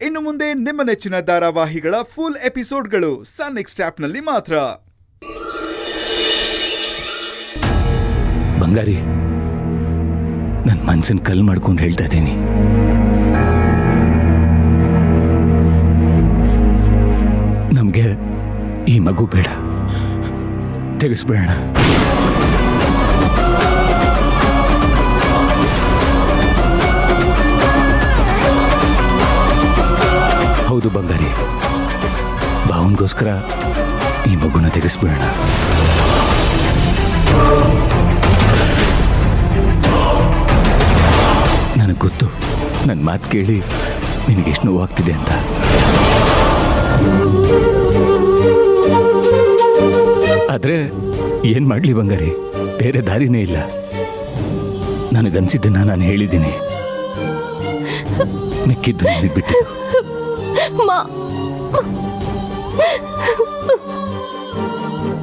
ಇನ್ನು ಮುಂದೆ ನಿಮ್ಮ ನೆಚ್ಚಿನ ಧಾರಾವಾಹಿಗಳ ಫುಲ್ ಎಪಿಸೋಡ್ಗಳು ಸನ್ ನೆಕ್ಸ್ಟ್ ಆಪ್ನಲ್ಲಿ ಮಾತ್ರ. ಬಂಗಾರಿ, ನನ್ನ ಮನಸ್ಸನ್ನು ಕಲ್ ಮಾಡ್ಕೊಂಡು ಹೇಳ್ತಾ ಇದ್ದೀನಿ. ನಮಗೆ ಈ ಮಗು ಬೇಡ, ತೆಗೆಸ್ಬೇಡ. ಹೌದು ಬಂಗಾರಿ, ಭಾವನ್ಗೋಸ್ಕರ ಈ ಮಗುನ ತೆಗೆಸ್ಬೇಡ. ನನಗೆ ಗೊತ್ತು, ನನ್ನ ಮಾತು ಕೇಳಿ ನಿನಗೆಷ್ಟು ನೋವಾಗ್ತಿದೆ ಅಂತ. ಆದರೆ ಏನು ಮಾಡಲಿ ಬಂಗಾರಿ, ಬೇರೆ ದಾರಿನೇ ಇಲ್ಲ. ನನಗನ್ಸಿದ್ದನ್ನ ನಾನು ಹೇಳಿದ್ದೀನಿ, ಮಿಕ್ಕಿದ್ದು ನನಗೆ ಬಿಟ್ಟು.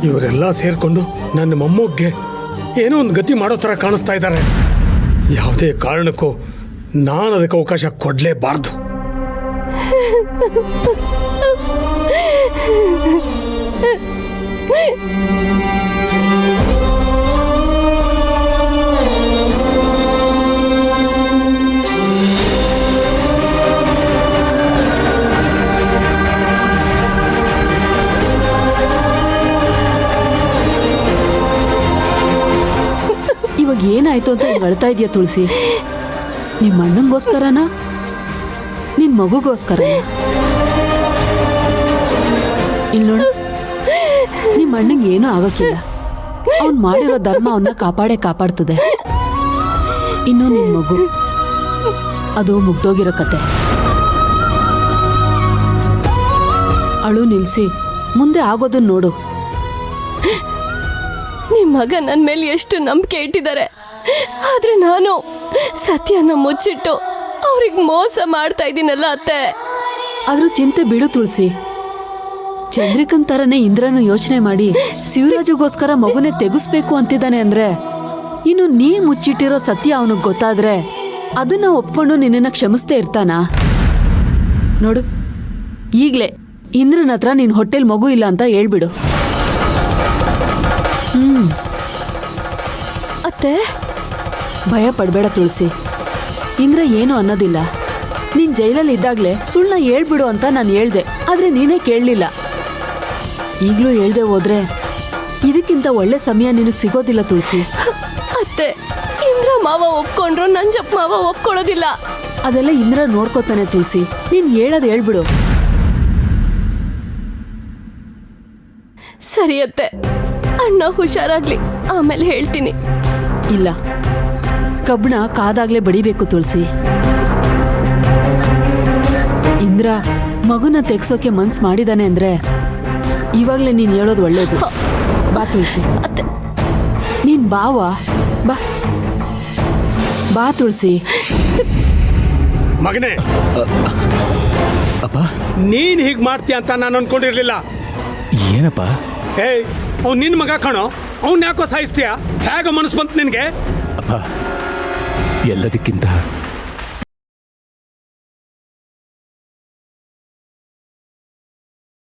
ಇವರೆಲ್ಲ ಸೇರ್ಕೊಂಡು ನನ್ನ ಮೊಮ್ಮಗ್ಗೆ ಏನೋ ಒಂದು ಗತಿ ಮಾಡೋ ಥರ ಕಾಣಿಸ್ತಾ ಇದ್ದಾರೆ. ಯಾವುದೇ ಕಾರಣಕ್ಕೂ ನಾನು ಅದಕ್ಕೆ ಅವಕಾಶ ಕೊಡಲೇಬಾರ್ದು. ಇವಾಗ ಏನಾಯ್ತು ಅಂತ ಹಿಂಗೆ ಅಳ್ತಾ ಇದೆಯಾ ತುಳಸಿ? ನಿಮ್ಮ ಅಣ್ಣಂಗೋಸ್ಕರನಾ, ನಿನ್ನ ಮಗುಗೋಸ್ಕರನಾ? ಇಲ್ಲಿ ನೋಡು, ನಿಮ್ಮ ಅಣ್ಣಂಗೆ ಏನೂ ಆಗೋಕ್ಕಿಲ್ಲ. ಅವ್ನು ಮಾಡಿರೋ ಧರ್ಮ ಅವನ್ನ ಕಾಪಾಡ್ತದೆ. ಇನ್ನು ನಿನ್ನ ಮಗು, ಅದು ಮುಗ್ದೋಗಿರೋ ಕತೆ. ಅಳು ನಿಲ್ಸಿ ಮುಂದೆ ಆಗೋದನ್ನ ನೋಡು. ನಿಮ್ಮ ಮಗ ನನ್ನ ಮೇಲೆ ಎಷ್ಟು ನಂಬಿಕೆ ಇಟ್ಟಿದ್ದಾರೆ, ಆದ್ರೆ ನಾನು ಸತ್ಯನ ಮುಚ್ಚಿಟ್ಟು ಅವ್ರಿಗೆ ಮೋಸ ಮಾಡ್ತಾ ಇದ್ದೀನಲ್ಲ ಅತ್ತೆ. ಆದ್ರೂ ಚಿಂತೆ ಬಿಡು ತುಳಸಿ. ಚಂದ್ರಿಕನ್ ತರನೇ ಇಂದ್ರನು ಯೋಚನೆ ಮಾಡಿ ಶಿವರಾಜುಗೋಸ್ಕರ ಮಗುನೇ ತೆಗಿಸ್ಬೇಕು ಅಂತಿದ್ದಾನೆ ಅಂದ್ರೆ, ಇನ್ನು ನೀ ಮುಚ್ಚಿಟ್ಟಿರೋ ಸತ್ಯ ಅವನಿಗೆ ಗೊತ್ತಾದ್ರೆ ಅದನ್ನ ಒಪ್ಕೊಂಡು ನಿನ್ನನ್ನು ಕ್ಷಮಿಸ್ತೇ ಇರ್ತಾನಾ? ನೋಡು, ಈಗ್ಲೇ ಇಂದ್ರನ ಹತ್ರ ನಿನ್ ಹೊಟ್ಟೆಲ್ ಮಗು ಇಲ್ಲ ಅಂತ ಹೇಳ್ಬಿಡು. ಅತ್ತೆ, ಭಯ ಪಡಬೇಡ ತುಳಸಿ. ಇಂದ್ರ ಏನು ಅನ್ನೋದಿಲ್ಲ. ನೀನ್ ಜೈಲಲ್ಲಿ ಇದ್ದಾಗ್ಲೇ ಸುಳ್ಳ ಹೇಳ್ಬಿಡು ಅಂತ ನಾನು ಹೇಳ್ದೆ, ಆದ್ರೆ ನೀನೇ ಕೇಳಲಿಲ್ಲ. ಈಗಲೂ ಹೇಳ್ದೆ ಹೋದ್ರೆ ಇದಕ್ಕಿಂತ ಒಳ್ಳೆ ಸಮಯ ನಿನಗೆ ಸಿಗೋದಿಲ್ಲ ತುಳಸಿ. ಅತ್ತೆ, ಇಂದ್ರ ಮಾವ ಒಪ್ಕೊಂಡ್ರು ನಂಜಪ್ಪ ಮಾವ ಒಪ್ಕೊಳ್ಳೋದಿಲ್ಲ. ಅದೆಲ್ಲ ಇಂದ್ರ ನೋಡ್ಕೋತಾನೆ ತುಳಸಿ. ನೀನ್ ಹೇಳೋದು ಹೇಳ್ಬಿಡು. ಸರಿ ಅತ್ತೆ, ಅಣ್ಣ ಹುಷಾರಾಗ್ಲಿ, ಆಮೇಲೆ ಹೇಳ್ತೀನಿ. ಇಲ್ಲ, ಕಬ್ಬಣ ಕಾದಾಗ್ಲೇ ಬಡಿಬೇಕು ತುಳಸಿ. ಇಂದ್ರ ಮಗುನ ತೆಗ್ಸೋಕೆ ಮನ್ಸ್ ಮಾಡಿದಾನೆ ಅಂದ್ರೆ ಇವಾಗ್ಲೇ ನೀನ್ ಹೇಳೋದು ಒಳ್ಳೇದು. ಬಾ ತುಳಸಿ. ನೀನ್ ಬಾವ, ಬಾ ಬಾ ತುಳಸಿ. ಮಗನೇ, ಅಪ್ಪ, ನೀನ್ ಹೀಗ್ ಮಾಡ್ತೀಯ ಅಂತ ನಾನು ಅನ್ಕೊಂಡಿರ್ಲಿಲ್ಲ. ಏನಪ್ಪ? ಏಯ್, ಅವ್ನು ನಿನ್ನ ಮಗ ಕಣೋ, ಅವ್ನು ಯಾಕೋ ಸಾಯಿಸ್ತೀಯ? ಹೇಗ ಮನಸ್ಸು ಬಂತು ನಿನ್ಗೆ? ಅಪ್ಪ, ಎಲ್ಲದಕ್ಕಿಂತ